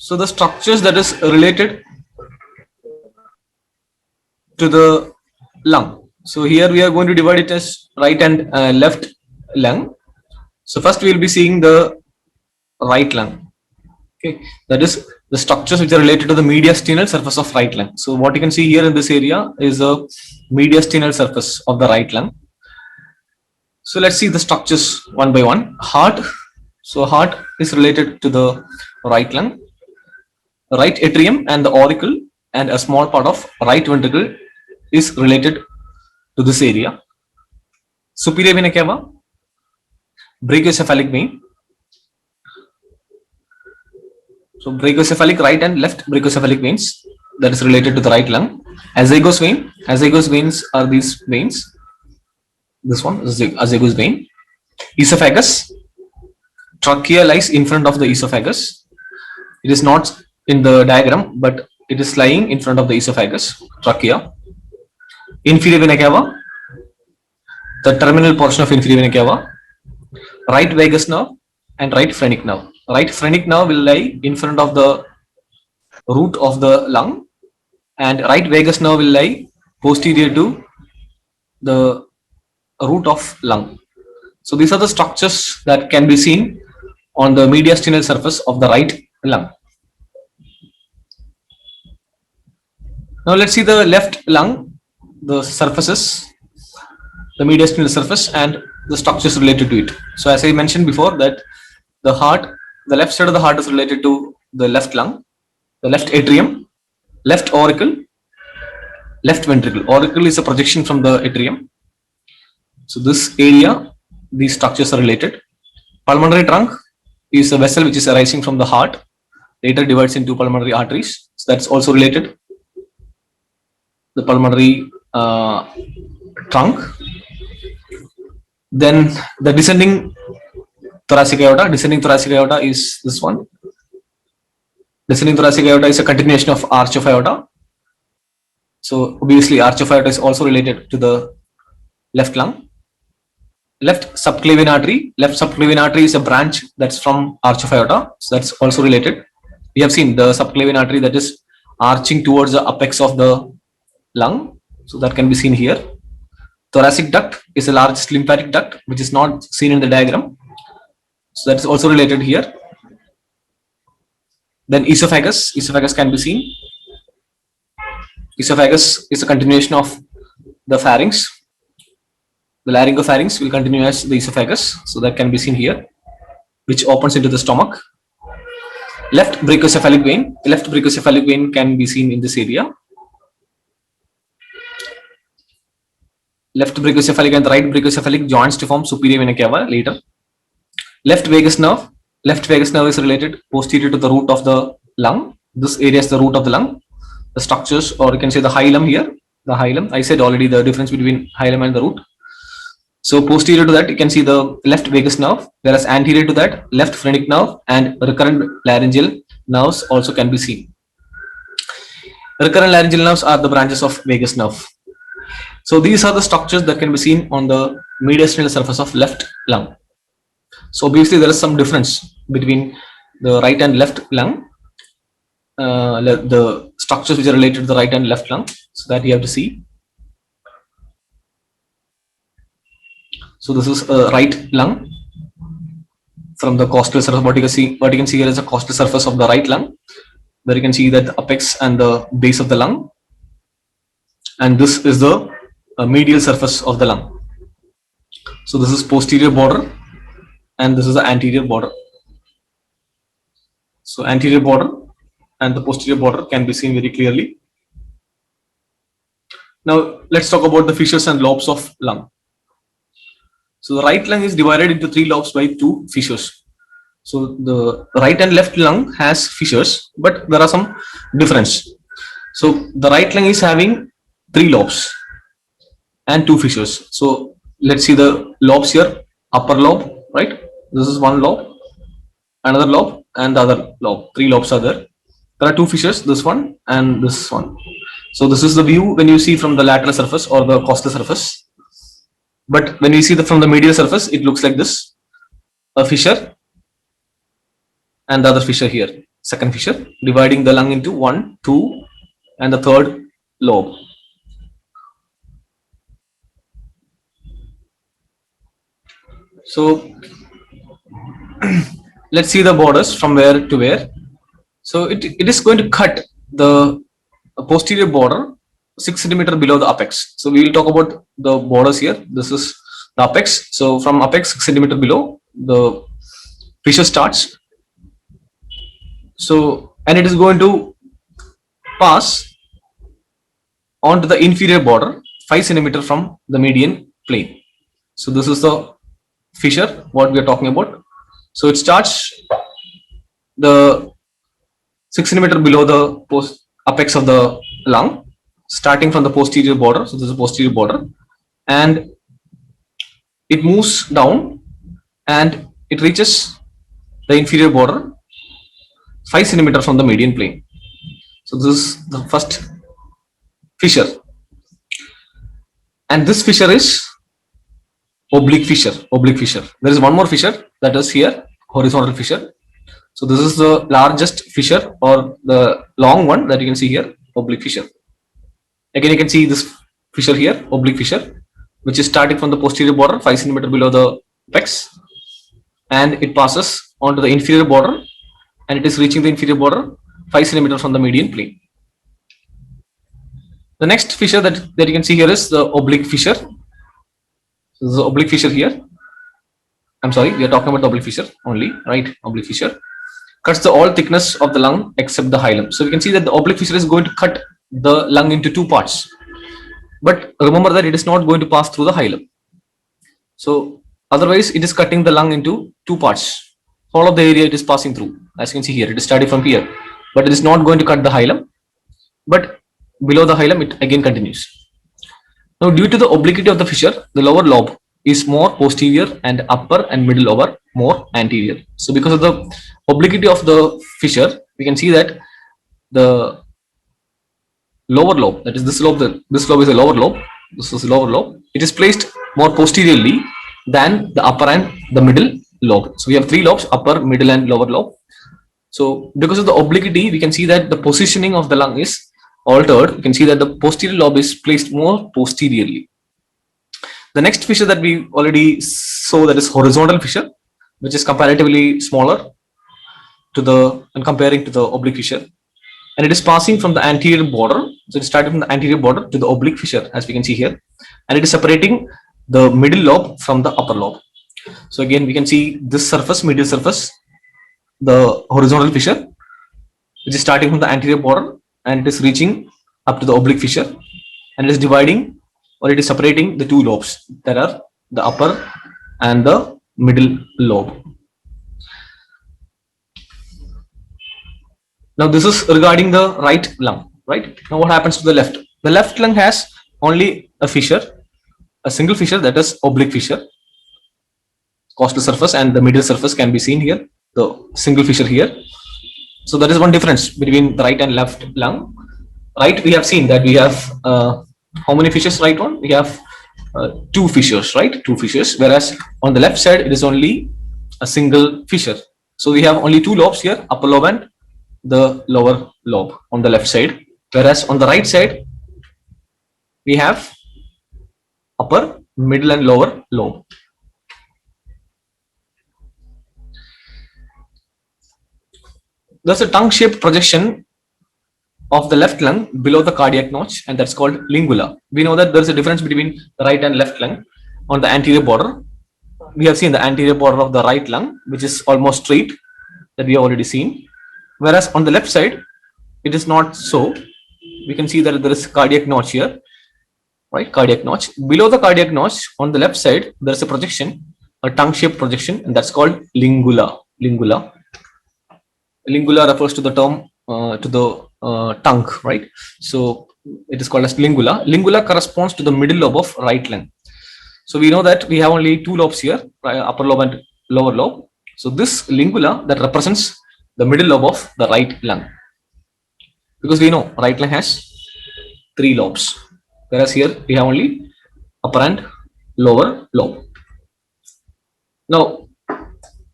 So the structures that is related to the lung. So here we are going to divide it as right and left lung. So first we will be seeing the right lung. Okay, that is the structures which are related to the mediastinal surface of right lung. So what you can see here in this area is a mediastinal surface of the right lung. So let's see the structures one by one. Heart. So heart is related to the right lung, right atrium and the auricle, and a small part of right ventricle is related to this area. Superior vena cava, brachiocephalic vein. So brachiocephalic right and left brachiocephalic veins, that is related to the right lung. Azygos vein. Azygos veins are these veins. This one is the azygos vein. Esophagus. Trachea lies in front of the esophagus. It is not in the diagram, but it is lying in front of the esophagus, trachea. Inferior vena cava, the terminal portion of inferior vena cava. Right vagus nerve and right phrenic nerve. Right phrenic nerve will lie in front of the root of the lung, and right vagus nerve will lie posterior to the root of lung. So these are the structures that can be seen on the mediastinal surface of the right lung. Now let's see the left lung, the surfaces, the mediastinal surface and the structures related to it. So as I mentioned before, that the heart, the left side of the heart is related to the left lung, the left atrium, left auricle, left ventricle. Auricle is a projection from the atrium. So this area, these structures are related. Pulmonary trunk is a vessel which is arising from the heart, later divides into pulmonary arteries. So that's also related. The pulmonary trunk. Then the descending thoracic aorta. Descending thoracic aorta is this one. Descending thoracic aorta is a continuation of arch of aorta. So obviously arch of aorta is also related to the left lung. Left subclavian artery. Left subclavian artery is a branch that's from arch of aorta. So that's also related. We have seen the subclavian artery that is arching towards the apex of the lung. So that can be seen here. Thoracic duct is the largest lymphatic duct, which is not seen in the diagram. So that is also related here. Then esophagus. Esophagus can be seen. Esophagus is a continuation of the pharynx. The laryngopharynx will continue as the esophagus. So that can be seen here, which opens into the stomach. Left brachiocephalic vein. Left brachiocephalic vein can be seen in this area. Left brachiocephalic and right brachiocephalic joins to form superior vena cava later. Left vagus nerve. Left vagus nerve is related posterior to the root of the lung. This area is the root of the lung. The structures, or you can say the hilum here. The hilum. I said already the difference between hilum and the root. So posterior to that, you can see the left vagus nerve, whereas anterior to that, left phrenic nerve and recurrent laryngeal nerves also can be seen. Recurrent laryngeal nerves are the branches of vagus nerve. So these are the structures that can be seen on the mediastinal surface of left lung. So obviously there is some difference between the right and left lung, the structures which are related to the right and left lung. So that you have to see. So this is a right lung from the costal surface. What you can see here is a costal surface of the right lung, where you can see that the apex and the base of the lung, and this is the medial surface of the lung. So this is posterior border and this is the anterior border. So anterior border and the posterior border can be seen very clearly. Now let's talk about the fissures and lobes of lung. So the right lung is divided into 3 lobes by 2 fissures. So the right and left lung has fissures, but there are some difference. So the right lung is having 3 lobes and 2 fissures. So let's see the lobes here. Upper lobe, right? This is one lobe, another lobe, and the other lobe. 3 lobes are there. There are 2 fissures, this one and this one. So this is the view when you see from the lateral surface or the costal surface. But when we see from the medial surface, it looks like this: a fissure and the other fissure here. second fissure, dividing the lung into 1, 2, and the third lobe. So let's see the borders from where to where. So it is going to cut the posterior border 6 centimeter below the apex. So we will talk about the borders here. This is the apex. So from apex 6 centimeter below, the fissure starts. So, and it is going to pass onto the inferior border 5 centimeter from the median plane. So this is the fissure what we are talking about. So it starts the 6 centimeter below the apex of the lung, starting from the posterior border. So this is the posterior border, and it moves down and it reaches the inferior border 5 centimeter from the median plane. So this is the first fissure, and this fissure is oblique fissure. Oblique fissure. There is one more fissure, that is here, horizontal fissure. So this is the largest fissure, or the long one that you can see here, oblique fissure. Again, you can see this fissure here, oblique fissure, which is starting from the posterior border 5 centimeter below the apex, and it passes onto the inferior border, and it is reaching the inferior border 5 centimeter from the median plane. The next fissure that you can see here is the oblique fissure. So this is the oblique fissure here. I'm sorry, we are talking about the oblique fissure only, right? Oblique fissure cuts the all thickness of the lung except the hilum. So we can see that the oblique fissure is going to cut the lung into two parts, but remember that it is not going to pass through the hilum. So otherwise it is cutting the lung into two parts. All of the area it is passing through, as you can see here, it is starting from here, but it is not going to cut the hilum, but below the hilum it again continues. Now, due to the obliquity of the fissure, the lower lobe is more posterior and upper and middle lobe are more anterior. So because of the obliquity of the fissure, we can see that the lower lobe, that is this lobe is a lower lobe, this is the lower lobe, it is placed more posteriorly than the upper and the middle lobe. So we have three lobes, upper, middle and lower lobe. So because of the obliquity, we can see that the positioning of the lung is altered. You can see that the posterior lobe is placed more posteriorly. The next fissure that we already saw, that is horizontal fissure, which is comparatively smaller to the, and comparing to the oblique fissure, and it is passing from the anterior border. So it is starting from the anterior border to the oblique fissure, as we can see here, and it is separating the middle lobe from the upper lobe. So again, we can see this surface, medial surface, the horizontal fissure, which is starting from the anterior border and it is reaching up to the oblique fissure, and it is dividing, or it is separating the two lobes, that are the upper and the middle lobe. Now this is regarding the right lung, right? Now what happens to the left? The left lung has only a fissure, a single fissure, that is oblique fissure. Costal surface and the medial surface can be seen here, the single fissure here. So there is one difference between the right and left lung. Right, we have seen that we have how many fissures? Right one, we have two fissures, right? Two fissures, whereas on the left side it is only a single fissure. So we have only two lobes here, upper lobe and the lower lobe on the left side, whereas on the right side we have upper, middle and lower lobe. There's a tongue-shaped projection of the left lung below the cardiac notch, and that's called lingula. We know that there's a difference between the right and left lung. On the anterior border, we have seen the anterior border of the right lung, which is almost straight, that we have already seen, whereas on the left side it is not so. We can see that there is cardiac notch here, right? Cardiac notch. Below the cardiac notch on the left side there is a projection, a tongue-shaped projection, and that's called lingula. Lingula refers to the term to the tongue, right? So it is called as lingula. Lingula corresponds to the middle lobe of right lung. So we know that we have only two lobes here, upper lobe and lower lobe. So this lingula that represents the middle lobe of the right lung, because we know right lung has three lobes, whereas here we have only upper and lower lobe. Now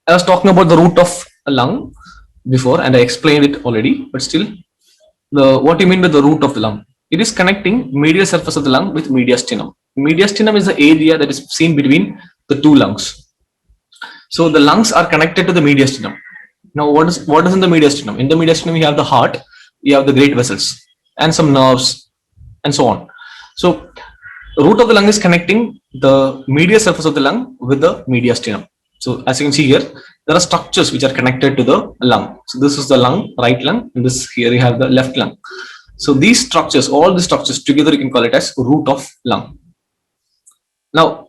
I was talking about the root of a lung. before and I explained it already, but still, what do you mean by the root of the lung? It is connecting medial surface of the lung with mediastinum. Mediastinum is the area that is seen between the two lungs. So the lungs are connected to the mediastinum. Now, what is in the mediastinum? In the mediastinum, you have the heart, you have the great vessels, and some nerves, and so on. So, root of the lung is connecting the medial surface of the lung with the mediastinum. So, as you can see here, there are structures which are connected to the lung. So, this is the lung, right lung, and this here you have the left lung. So, these structures, all the structures together, you can call it as root of lung. Now,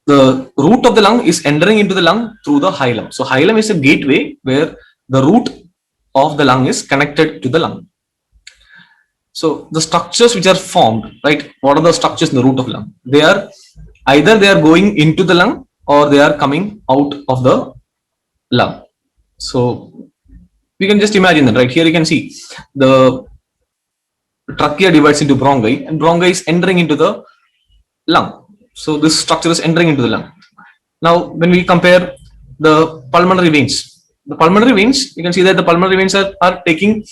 the root of the lung is entering into the lung through the hilum. So hilum is a gateway where the root of the lung is connected to the lung. So the structures which are formed, right? What are the structures in the root of lung? They are either they are going into the lung or they are coming out of the lung. So we can just imagine that, right? Here you can see the trachea divides into bronchi, and bronchi is entering into the lung. So this structure is entering into the lung. Now, when we compare the pulmonary veins, you can see that the pulmonary veins are taking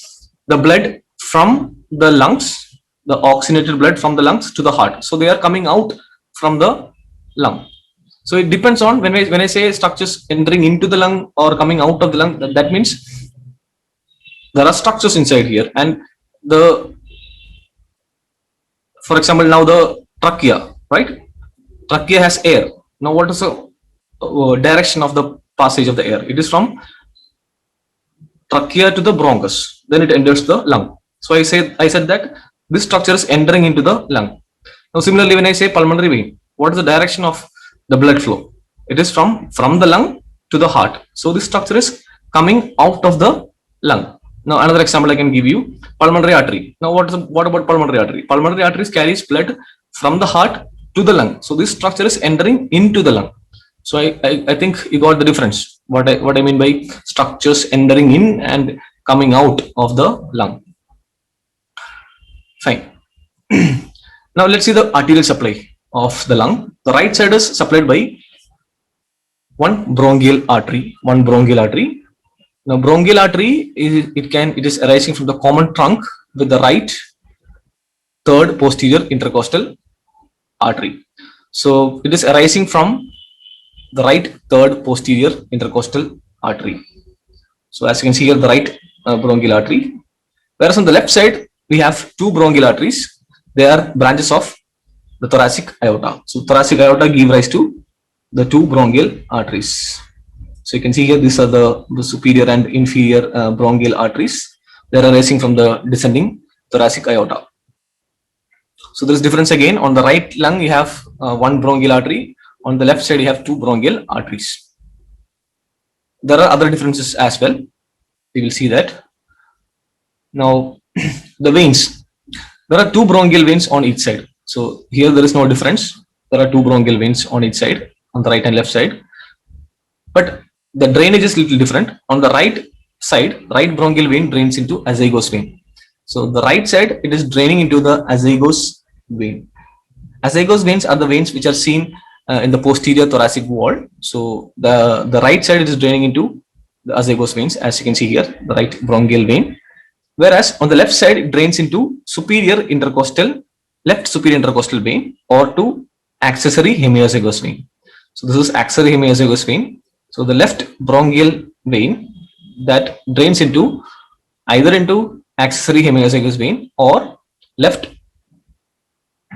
the blood from the lungs, the oxygenated blood from the lungs to the heart. So they are coming out from the lung. So it depends on when I say structures entering into the lung or coming out of the lung, that means there are structures inside here, and for example, now the trachea, right? Trachea has air. Now, what is the direction of the passage of the air? It is from trachea to the bronchus. Then it enters the lung. So I said that this structure is entering into the lung. Now, similarly, when I say pulmonary vein, what is the direction of the blood flow? It is from the lung to the heart. So this structure is coming out of the lung. Now, another example I can give you: pulmonary artery. Now, what about pulmonary artery? Pulmonary arteries carries blood from the heart to the lung. So this structure is entering into the lung. So I think you got the difference. What I mean by structures entering in and coming out of the lung. Fine. Now let's see the arterial supply of the lung. The right side is supplied by one bronchial artery. Now bronchial artery it is arising from the common trunk with the right third posterior intercostal artery. So it is arising from the right third posterior intercostal artery. So as you can see here, the right bronchial artery. Whereas on the left side, we have two bronchial arteries. They are branches of the thoracic aorta. So thoracic aorta give rise to the two bronchial arteries. So you can see here, these are the superior and inferior bronchial arteries. They are arising from the descending thoracic aorta. So there is difference again. On the right lung, you have one bronchial artery. On the left side, you have two bronchial arteries. There are other differences as well. We will see that. Now, the veins. There are two bronchial veins on each side. So here there is no difference. There are two bronchial veins on each side, on the right and left side. But the drainage is little different. On the right side, right bronchial vein drains into azygos vein. So the right side, it is draining into the azygos vein. Azygos veins are the veins which are seen in the posterior thoracic wall. So the right side is draining into the azygos veins, as you can see here, the right bronchial vein. Whereas on the left side, it drains into left superior intercostal vein or to accessory hemiazygos vein. So this is accessory hemiazygos vein. So the left bronchial vein that drains into either into accessory hemiazygos vein or left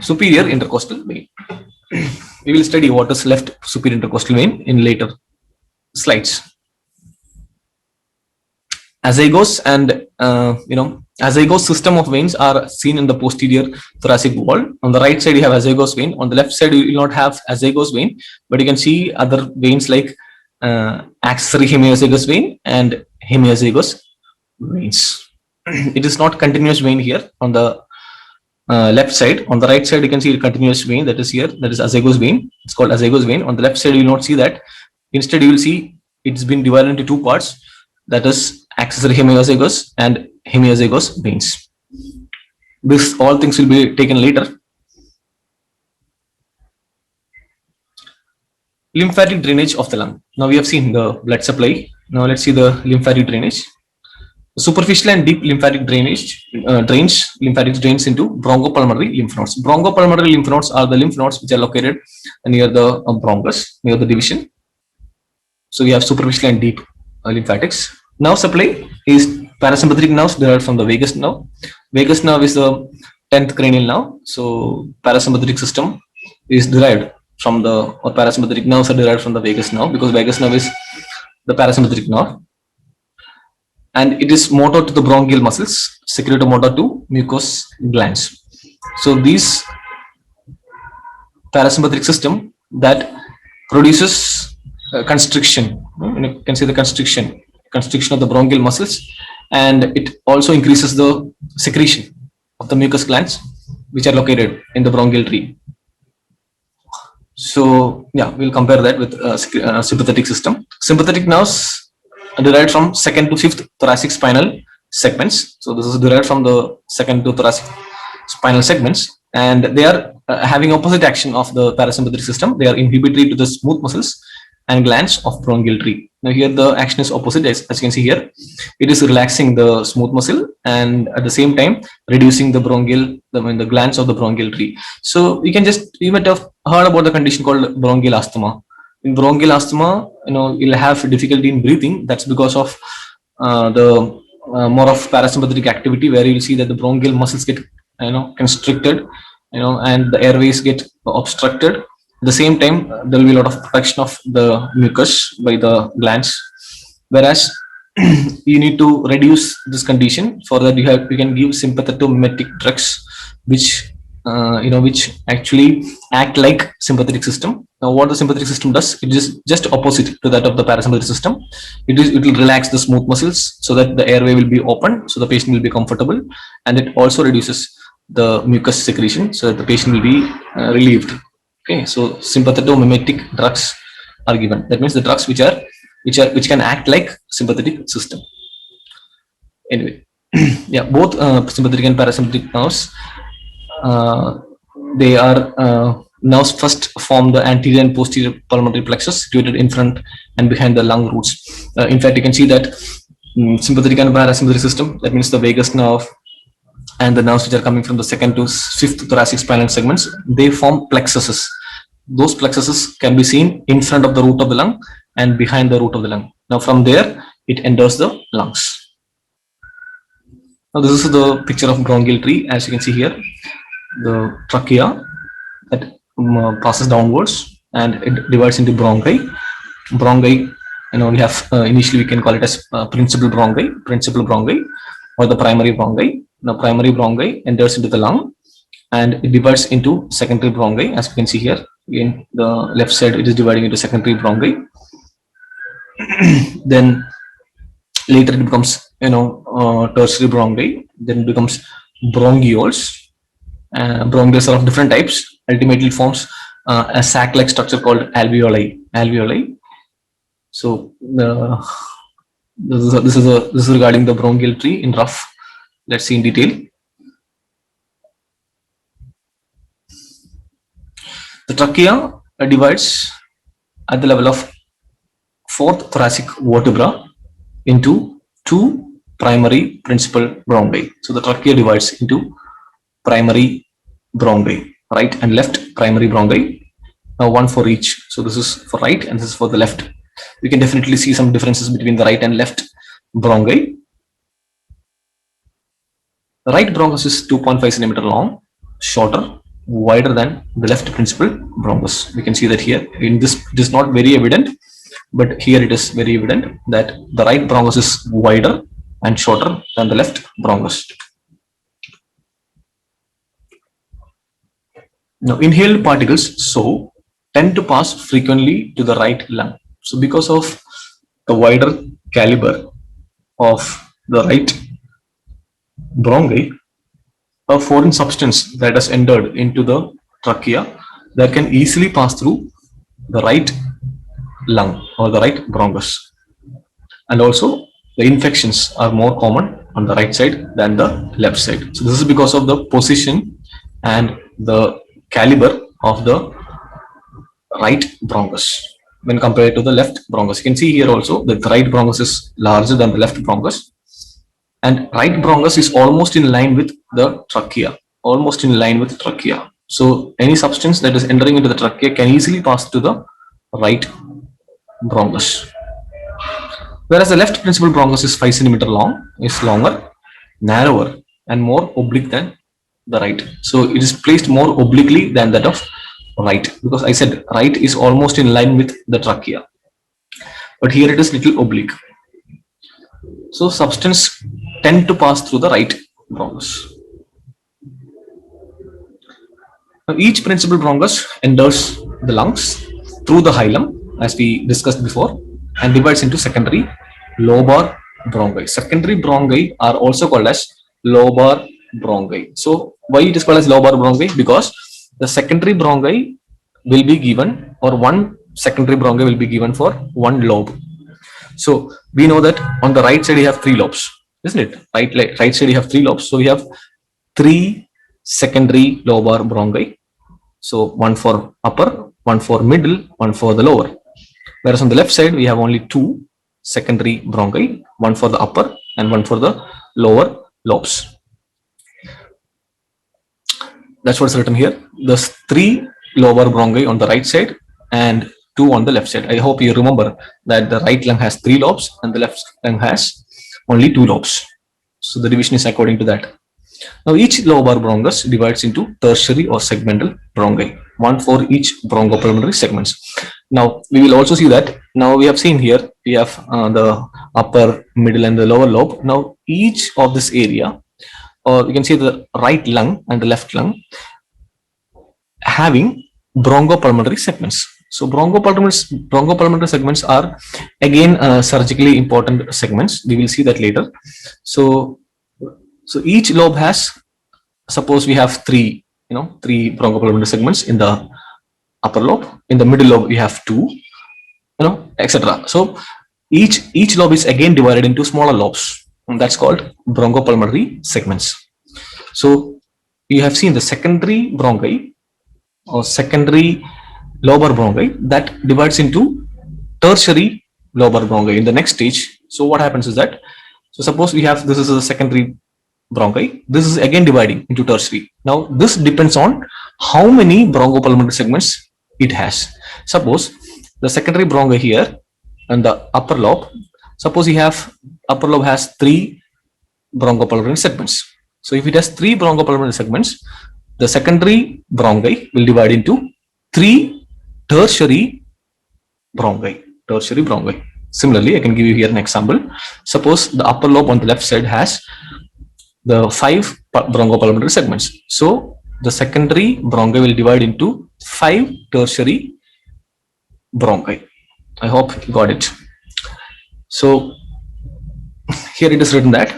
superior intercostal vein. We will study what is left superior intercostal vein in later slides. Azygos and azygos system of veins are seen in the posterior thoracic wall. On the right side, you have azygos vein. On the left side, you will not have azygos vein, but you can see other veins like accessory hemiazygos vein and hemiazygos veins. It is not continuous vein here on the left side. On the right side, you can see a continuous vein that is here, that is azygos vein. It's called azygos vein. On the left side, you will not see that. Instead, you will see it's been divided into two parts, that is accessory hemiazygos and hemiazygos veins. This all things will be taken later. Lymphatic drainage of the lung. Now we have seen the blood supply. Now let's see the lymphatic drainage. Superficial and deep lymphatic drains into bronchopulmonary lymph nodes. Bronchopulmonary lymph nodes are the lymph nodes which are located near the bronchus, near the division. So we have superficial and deep lymphatics. Nerve supply is parasympathetic nerves derived from the vagus nerve. Vagus nerve is the 10th cranial nerve. So parasympathetic system is derived from the, or parasympathetic nerves are derived from the vagus nerve, because vagus nerve is the parasympathetic nerve. And it is motor to the bronchial muscles, secretomotor to mucous glands. So these parasympathetic system that produces constriction, you can see the constriction of the bronchial muscles, and it also increases the secretion of the mucous glands which are located in the bronchial tree. So yeah, we'll compare that with sympathetic system. Sympathetic nerves derived from second to fifth thoracic spinal segments. So this is derived from the second to thoracic spinal segments, and they are having opposite action of the parasympathetic system. They are inhibitory to the smooth muscles and glands of bronchial tree. Now here the action is opposite, as you can see here. It is relaxing the smooth muscle and at the same time reducing the the glands of the bronchial tree. So you might have heard about the condition called bronchial asthma. In bronchial asthma, you'll have difficulty in breathing. That's because of the more of parasympathetic activity, where you'll see that the bronchial muscles get constricted, and the airways get obstructed. At the same time, there will be a lot of protection of the mucus by the glands. Whereas you need to reduce this condition. For that, you can give sympathetomimetic drugs, which which actually act like sympathetic system. Now, what the sympathetic system does, it is just opposite to that of the parasympathetic system. It will relax the smooth muscles so that the airway will be open, so the patient will be comfortable, and it also reduces the mucus secretion so that the patient will be relieved. Okay, so sympathetomimetic drugs are given. That means the drugs which can act like sympathetic system. Anyway, yeah, both sympathetic and parasympathetic nerves, they are nerves first form the anterior and posterior pulmonary plexus situated in front and behind the lung roots. In fact, you can see that sympathetic and parasympathetic system, that means the vagus nerve and the nerves which are coming from the second to fifth thoracic spinal segments, they form plexuses. Those plexuses can be seen in front of the root of the lung and behind the root of the lung. Now from there, it enters the lungs. Now this is the picture of bronchial tree. As you can see here, the trachea that passes downwards and it divides into bronchi. Bronchi, we have initially we can call it as principal bronchi, or the primary bronchi. Now primary bronchi enters into the lung and it divides into secondary bronchi. As you can see here, in the left side, it is dividing into secondary bronchi. Then later it becomes tertiary bronchi. Then it becomes bronchioles. Bronchioles are of different types. Ultimately, it forms a sac-like structure called alveoli. So this is regarding the bronchial tree in rough. Let's see in detail. The trachea divides at the level of fourth thoracic vertebra into two primary principal bronchi. So the trachea divides into primary bronchi, right and left primary bronchi. Now one for each. So this is for right and this is for the left. We can definitely see some differences between the right and left bronchi. The right bronchus is 2.5 centimeter long, shorter, wider than the left principal bronchus. We can see that here. In this, it is not very evident, but here it is very evident that the right bronchus is wider and shorter than the left bronchus. Now, inhaled particles tend to pass frequently to the right lung. So, because of the wider caliber of the right bronchi, a foreign substance that has entered into the trachea that can easily pass through the right lung or the right bronchus. And also, the infections are more common on the right side than the left side. So, this is because of the position and the caliber of the right bronchus when compared to the left bronchus. You can see here also that the right bronchus is larger than the left bronchus. and right bronchus is almost in line with the trachea, almost in line with trachea. So any substance that is entering into the trachea can easily pass to the right bronchus. Whereas the left principal bronchus is 5 centimeter long, is longer, narrower, and more oblique than the right. So it is placed more obliquely than that of right, because I said right is almost in line with the trachea, but here it is little oblique. So substance tend to pass through the right bronchus. Now each principal bronchus enters the lungs through the hilum, as we discussed before, and divides into secondary lobar bronchi. Secondary bronchi are also called as lobar bronchi. So why it is called as lobar bronchi? Because the secondary bronchi will be given, or one secondary bronchi will be given for one lobe. So we know that on the right side you have three lobes, isn't it? Right side you have three lobes. So we have three secondary lobar bronchi. So one for upper, one for middle, one for the lower. Whereas on the left side we have only two secondary bronchi, one for the upper and one for the lower lobes. That's what's written here. There's three lower bronchi on the right side and two on the left side. I hope you remember that the right lung has three lobes and the left lung has only two lobes. So the division is according to that. Now each lobar bronchus divides into tertiary or segmental bronchi, one for each bronchopulmonary segments. Now we will also see that now we have seen here we have the upper, middle, and the lower lobe. Now each of this area, or you can see the right lung and the left lung, having bronchopulmonary segments. So bronchopulmonary segments are again surgically important segments. We will see that later. So each lobe has, suppose we have three bronchopulmonary segments in the upper lobe. In the middle lobe we have two, etc. So each lobe is again divided into smaller lobes, and that's called bronchopulmonary segments. So you have seen the secondary bronchi or secondary lobar bronchi that divides into tertiary lobar bronchi in the next stage. So what happens is that, so suppose we have, this is a secondary bronchi, this is again dividing into tertiary. Now this depends on how many bronchopulmonary segments it has. Suppose the secondary bronchi here and the upper lobe, suppose you have upper lobe has three bronchopulmonary segments. So if it has three bronchopulmonary segments, the secondary bronchi will divide into three tertiary bronchi. Similarly, I can give you here an example. Suppose the upper lobe on the left side has the 5 bronchopulmonary segments. So the secondary bronchi will divide into 5 tertiary bronchi. I hope you got it. So here it is written that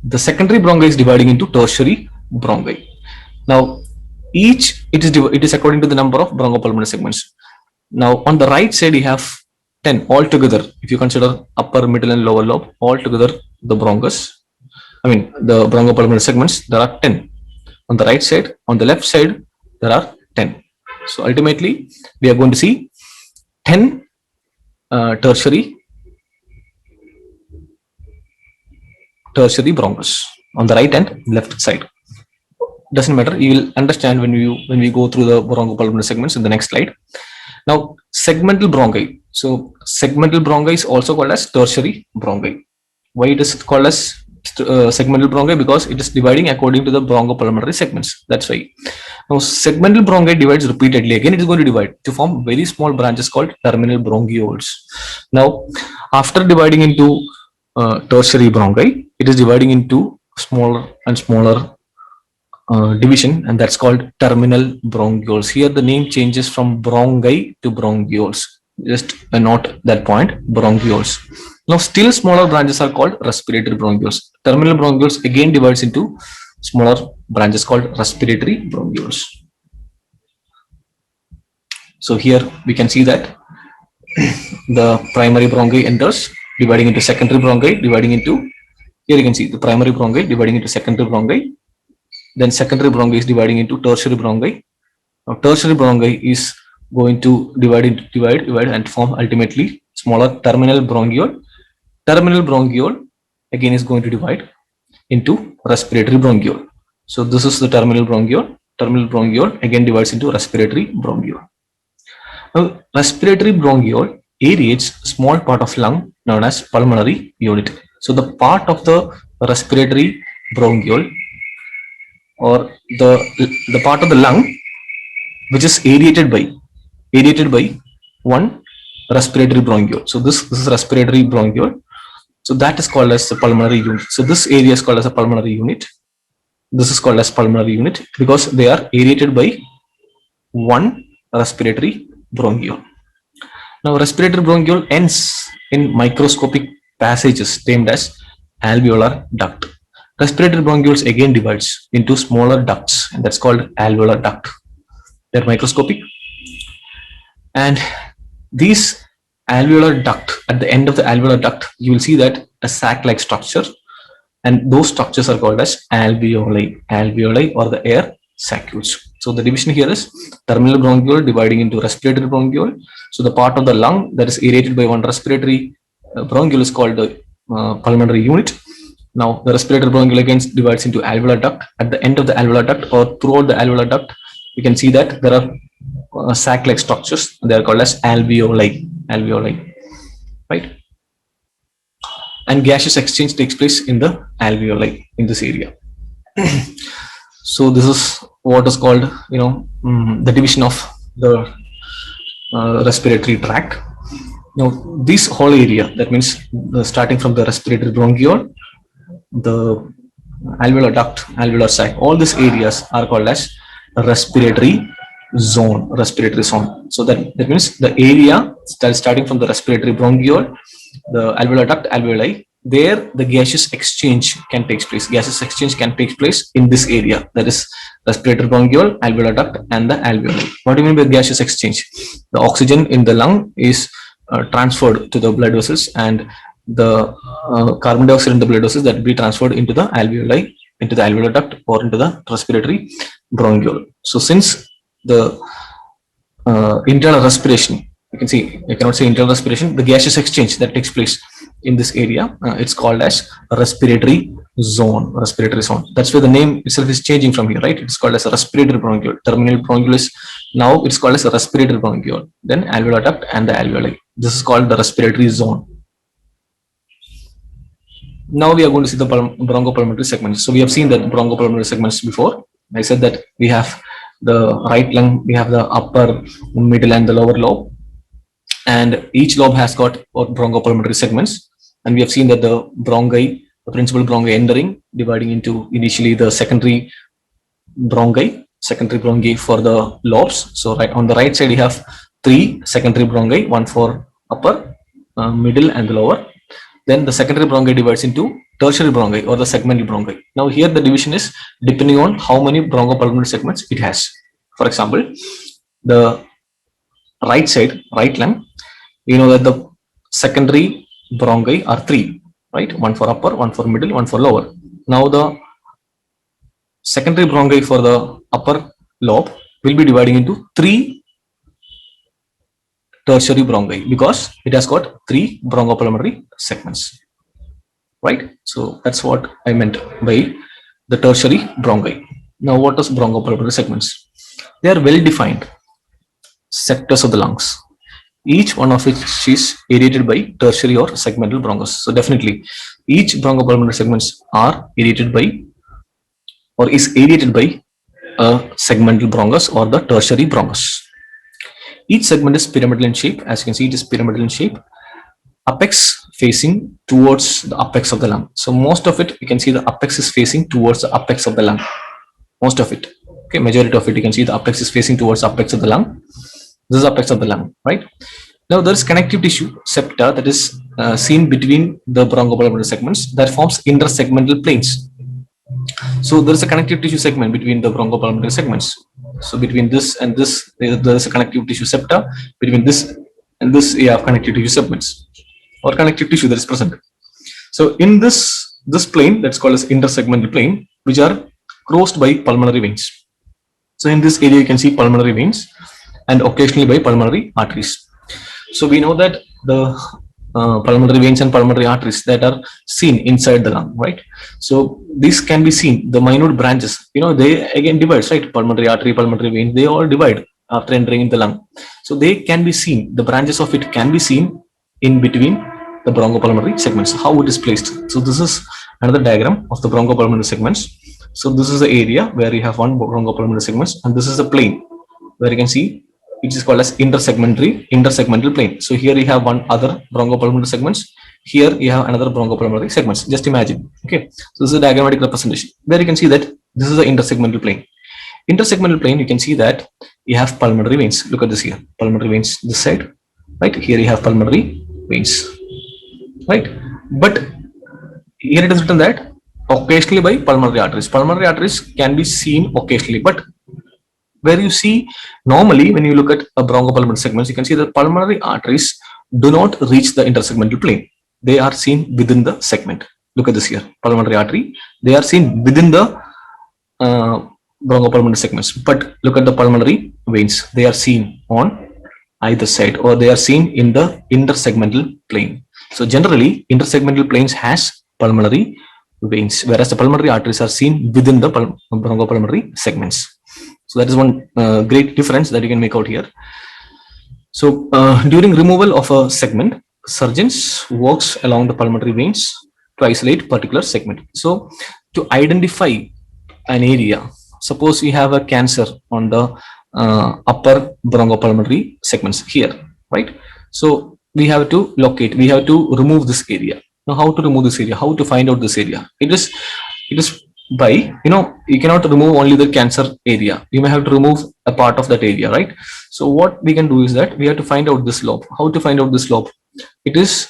the secondary bronchi is dividing into tertiary bronchi. Now it is according to the number of bronchopulmonary segments. Now on the right side you have 10 altogether. If you consider upper, middle, and lower lobe, altogether the bronchopulmonary segments, there are 10 on the right side. On the left side there are 10. So ultimately we are going to see 10 tertiary bronchus on the right and left side. Doesn't matter, you will understand when we go through the bronchopulmonary segments in the next slide. Now segmental bronchi. So segmental bronchi is also called as tertiary bronchi. Why it is called as segmental bronchi? Because it is dividing according to the bronchopulmonary segments. That's why. Now segmental bronchi divides repeatedly. Again it is going to divide to form very small branches called terminal bronchioles. Now after dividing into tertiary bronchi, it is dividing into smaller and smaller division, and that's called terminal bronchioles. Here the name changes from bronchi to bronchioles. Just note that point, bronchioles. Now still smaller branches are called respiratory bronchioles. Terminal bronchioles again divides into smaller branches called respiratory bronchioles. So here we can see that the primary bronchi enters, dividing into secondary bronchi, dividing into, here you can see the primary bronchi dividing into secondary bronchi. Then secondary bronchi is dividing into tertiary bronchi. Now tertiary bronchi is going to divide and form ultimately smaller terminal bronchiole. Terminal bronchiole again is going to divide into respiratory bronchiole. So this is the terminal bronchiole. Terminal bronchiole again divides into respiratory bronchiole. Now, respiratory bronchiole aerates small part of lung known as pulmonary unit. So the part of the respiratory bronchiole, or the part of the lung which is aerated by one respiratory bronchiole. So this is respiratory bronchiole. So that is called as the pulmonary unit. So this area is called as a pulmonary unit. This is called as pulmonary unit because they are aerated by one respiratory bronchiole. Now respiratory bronchiole ends in microscopic passages named as alveolar duct. Respiratory bronchioles again divides into smaller ducts, and that's called alveolar duct. They're microscopic, and these alveolar duct, at the end of the alveolar duct, you will see that a sac-like structure, and those structures are called as alveoli or the air sacules. So the division here is terminal bronchiole dividing into respiratory bronchiole. So the part of the lung that is aerated by one respiratory bronchiole is called the pulmonary unit. Now the respiratory bronchiole again divides into alveolar duct. At the end of the alveolar duct or throughout the alveolar duct, you can see that there are sac-like structures. They are called as alveoli, right? And gaseous exchange takes place in the alveoli in this area. So this is what is called, the division of the respiratory tract. Now this whole area, that means starting from the respiratory bronchiole, the alveolar duct, alveolar sac, all these areas are called as respiratory zone. So that means the area starting from the respiratory bronchiole, the alveolar duct, alveoli, there the gaseous exchange can take place. Gaseous exchange can take place in this area, that is respiratory bronchiole, alveolar duct, and the alveoli. What do you mean by gaseous exchange? The oxygen in the lung is transferred to the blood vessels, and the carbon dioxide in the blood vessels that will be transferred into the alveoli, into the alveolar duct, or into the respiratory bronchiole. So since the internal respiration, you can see, I cannot say internal respiration, the gaseous exchange that takes place in this area, it's called as respiratory zone. That's where the name itself is changing from here, right? It's called as a respiratory bronchiole. Terminal bronchiole is now it's called as a respiratory bronchiole. Then alveolar duct and the alveoli. This is called the respiratory zone. Now we are going to see the bronchopulmonary segments. So we have seen the bronchopulmonary segments before. I said that we have the right lung, we have the upper, middle, and the lower lobe, and each lobe has got bronchopulmonary segments. And we have seen that the bronchi, the principal bronchi entering, dividing into initially the secondary bronchi for the lobes. So right on the right side, you have 3 secondary bronchi, one for upper, middle, and the lower. Then the secondary bronchi divides into tertiary bronchi or the segmental bronchi. Now here the division is depending on how many bronchopulmonary segments it has. For example, the right side, right lung, you know that the secondary bronchi are 3, right? One for upper, one for middle, one for lower. Now the secondary bronchi for the upper lobe will be dividing into 3 tertiary bronchi because it has got 3 bronchopulmonary segments, right? So that's what I meant by the tertiary bronchi. Now what is bronchopulmonary segments? They are well defined sectors of the lungs, each one of which is aerated by tertiary or segmental bronchus. So definitely each bronchopulmonary segments are aerated by or is aerated by a segmental bronchus or the tertiary bronchus. Each segment is pyramidal in shape. As you can see, it is pyramidal in shape, apex facing towards the apex of the lung. So most of it, you can see the apex is facing towards the apex of the lung. Most of it, okay, majority of it, you can see the apex is facing towards the apex of the lung. This is apex of the lung, right? Now there is connective tissue, septa, that is seen between the bronchopulmonary segments that forms intersegmental planes. So there is a connective tissue segment between the bronchopulmonary segments. So between this and this, there is a connective tissue septa. Between this and this, you have connective tissue segments or connective tissue that is present. So in this plane, that's called as intersegmental plane, which are crossed by pulmonary veins. So in this area, you can see pulmonary veins and occasionally by pulmonary arteries. So we know that the pulmonary veins and pulmonary arteries that are seen inside the lung, right? So this can be seen, the minute branches, they again divides, right? Pulmonary artery, pulmonary vein, they all divide after entering in the lung. So they can be seen, the branches of it can be seen in between the bronchopulmonary segments. How it is placed. So this is another diagram of the bronchopulmonary segments. So this is the area where you have one bronchopulmonary segments, and this is the plane where you can see it is called as intersegmental plane. So here you have one other bronchopulmonary segments. Here you have another bronchopulmonary segments. Just imagine. Okay. So this is a diagrammatic representation where you can see that this is the intersegmental plane. Intersegmental plane, you can see that you have pulmonary veins. Look at this here. Pulmonary veins this side. Right. Here you have pulmonary veins. Right. But here it is written that occasionally by pulmonary arteries. Pulmonary arteries can be seen occasionally, but where you see normally when you look at a bronchopulmonary segments, you can see that pulmonary arteries do not reach the intersegmental plane. They are seen within the segment. Look at this here, pulmonary artery. They are seen within the bronchopulmonary segments. But look at the pulmonary veins. They are seen on either side, or they are seen in the intersegmental plane. So generally, intersegmental planes has pulmonary veins, whereas the pulmonary arteries are seen within the bronchopulmonary segments. So that is one great difference that you can make out here. So during removal of a segment, surgeons works along the pulmonary veins to isolate particular segment. So to identify an area, suppose you have a cancer on the upper bronchopulmonary segments here, right? So we have to locate, we have to remove this area. Now how to remove this area? How to find out this area? It is by, you cannot remove only the cancer area. You may have to remove a part of that area, right? So what we can do is that we have to find out this lobe. How to find out this lobe? It is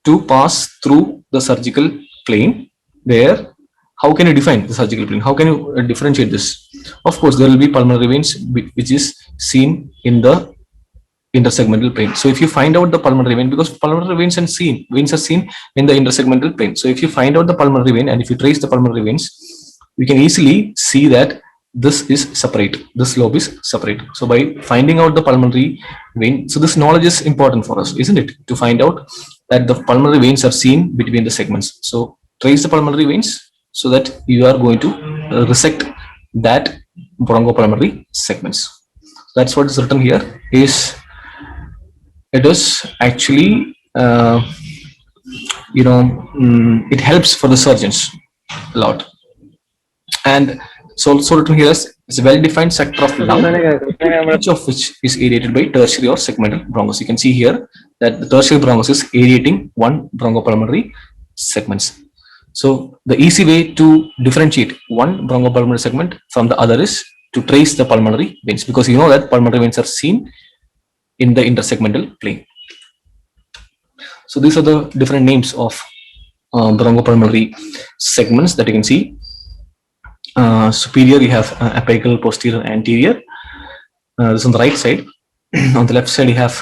to pass through the surgical plane. Where, how can you define the surgical plane? How can you differentiate this? Of course, there will be pulmonary veins which is seen in the intersegmental plane. So if you find out the pulmonary vein, because pulmonary veins are seen in the intersegmental plane. So if you find out the pulmonary vein and if you trace the pulmonary veins, you can easily see that this is separate. This lobe is separate. So by finding out the pulmonary vein, so this knowledge is important for us, isn't it? To find out that the pulmonary veins are seen between the segments. So trace the pulmonary veins so that you are going to resect that bronchopulmonary segments. That's what is written here. It is actually, it helps for the surgeons a lot. And so also written here is a well-defined sector of lung, each of which is aerated by tertiary or segmental bronchus. You can see here that the tertiary bronchus is aerating one bronchopulmonary segments. So the easy way to differentiate one bronchopulmonary segment from the other is to trace the pulmonary veins, because you know that pulmonary veins are seen in the intersegmental plane. So these are the different names of bronchopulmonary segments that you can see. Superior, you have apical, posterior, anterior. This on the right side. On the left side, you have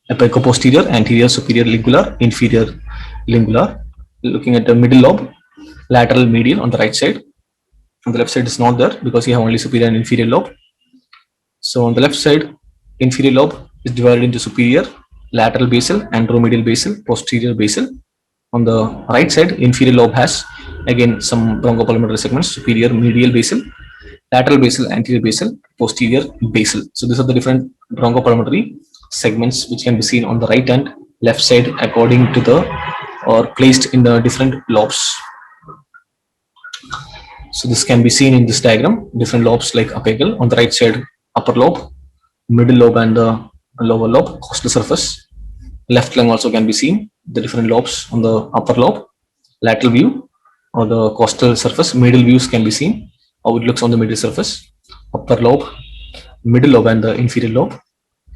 apical, posterior, anterior, superior, lingular, inferior, lingular. Looking at the middle lobe, lateral, medial on the right side. On the left side is not there because you have only superior and inferior lobe. So on the left side, inferior lobe is divided into superior, lateral basal, anteromedial basal, posterior basal. On the right side, inferior lobe has again some bronchopulmonary segments: superior, medial basal, lateral basal, anterior basal, posterior basal. So these are the different bronchopulmonary segments which can be seen on the right and left side according to the, or placed in the different lobes. So this can be seen in this diagram, different lobes like apical on the right side, upper lobe, middle lobe and the lower lobe, costal surface. Left lung also can be seen, the different lobes on the upper lobe, lateral view or the costal surface, middle views can be seen, how it looks on the middle surface, upper lobe, middle lobe and the inferior lobe,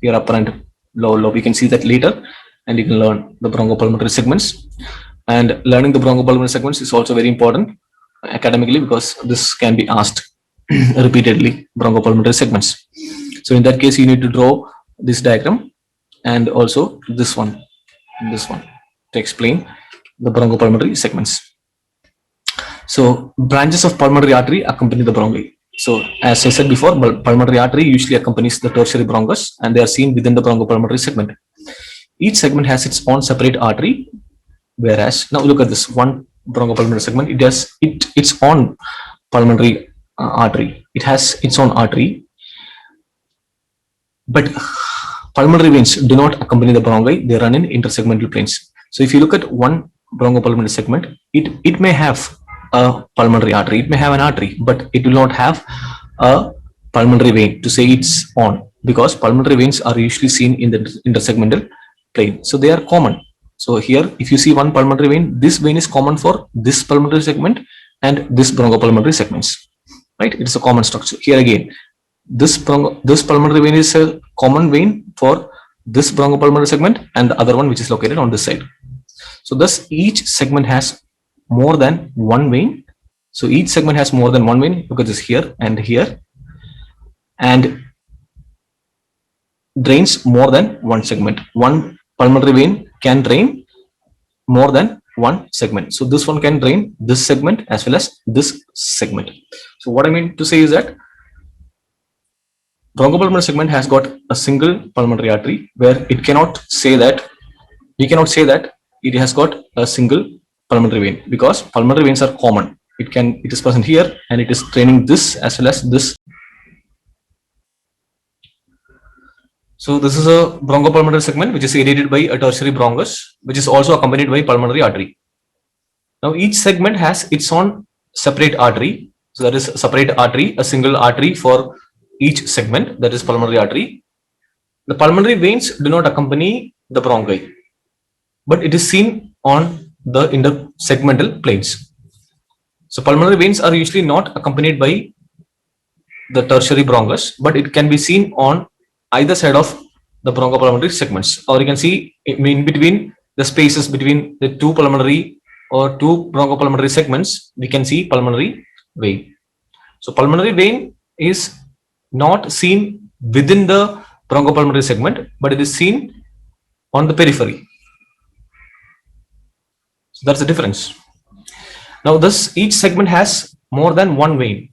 here upper and lower lobe. You can see that later and you can learn the bronchopulmonary segments. And learning the bronchopulmonary segments is also very important academically because this can be asked repeatedly, bronchopulmonary segments. So in that case, you need to draw this diagram and also this one to explain the bronchopulmonary segments. So branches of pulmonary artery accompany the bronchi. So as I said before, pulmonary artery usually accompanies the tertiary bronchus and they are seen within the bronchopulmonary segment. Each segment has its own separate artery, whereas now look at this one bronchopulmonary segment. It has its own pulmonary artery. It has its own artery, but pulmonary veins do not accompany the bronchi. They run in intersegmental planes. So if you look at one bronchopulmonary segment, it may have a pulmonary artery. It may have an artery, but it will not have a pulmonary vein to say it's on, because pulmonary veins are usually seen in the intersegmental plane. So they are common. So here, if you see one pulmonary vein, this vein is common for this pulmonary segment and this bronchopulmonary segments, right? It's a common structure. Here again, this pulmonary vein is a common vein for this bronchopulmonary segment and the other one which is located on this side. So thus each segment has more than one vein. So each segment has more than one vein. Look at this here and here, and drains more than one segment. One pulmonary vein can drain more than one segment. So this one can drain this segment as well as this segment. So what I mean to say is that bronchopulmonary segment has got a single pulmonary artery, where it cannot say that, we cannot say that it has got a single pulmonary vein, because pulmonary veins are common. It is present here and it is draining this as well as this. So this is a bronchopulmonary segment which is aerated by a tertiary bronchus, which is also accompanied by pulmonary artery. Now each segment has its own separate artery. So that is separate artery, a single artery for each segment, that is pulmonary artery. The pulmonary veins do not accompany the bronchi, but it is seen on the intersegmental planes. So pulmonary veins are usually not accompanied by the tertiary bronchus, but it can be seen on either side of the bronchopulmonary segments, or you can see in between the spaces between the two pulmonary or two bronchopulmonary segments, we can see pulmonary vein. So pulmonary vein is not seen within the bronchopulmonary segment, but it is seen on the periphery. So that's the difference. Now thus each segment has more than one vein.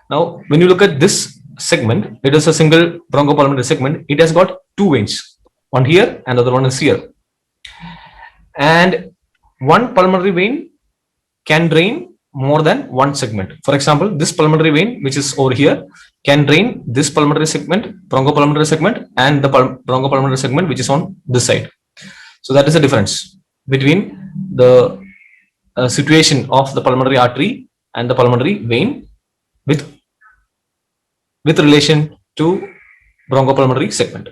Now when you look at this segment, it is a single bronchopulmonary segment. It has got two veins, one here and the other one is here. And one pulmonary vein can drain more than one segment. For example, this pulmonary vein, which is over here, can drain this pulmonary segment, bronchopulmonary segment, and the bronchopulmonary segment, which is on this side. So that is the difference between the situation of the pulmonary artery and the pulmonary vein with relation to bronchopulmonary segment.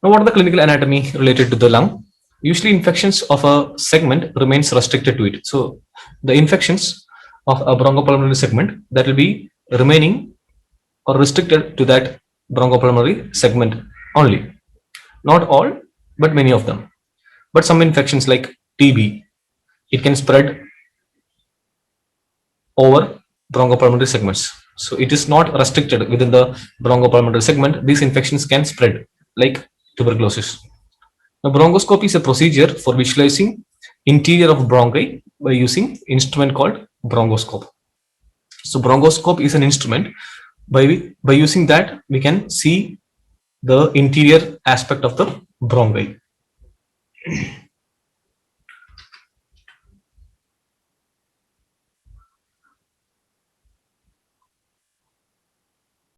Now, what are the clinical anatomy related to the lung? Usually infections of a segment remains restricted to it. So the infections of a bronchopulmonary segment, that will be remaining or restricted to that bronchopulmonary segment only. Not all, but many of them. But some infections like TB, it can spread over bronchopulmonary segments. So it is not restricted within the bronchopulmonary segment. These infections can spread, like tuberculosis. Now, bronchoscopy is a procedure for visualizing interior of bronchi by using instrument called bronchoscope. So bronchoscope is an instrument by using that we can see the interior aspect of the bronchi.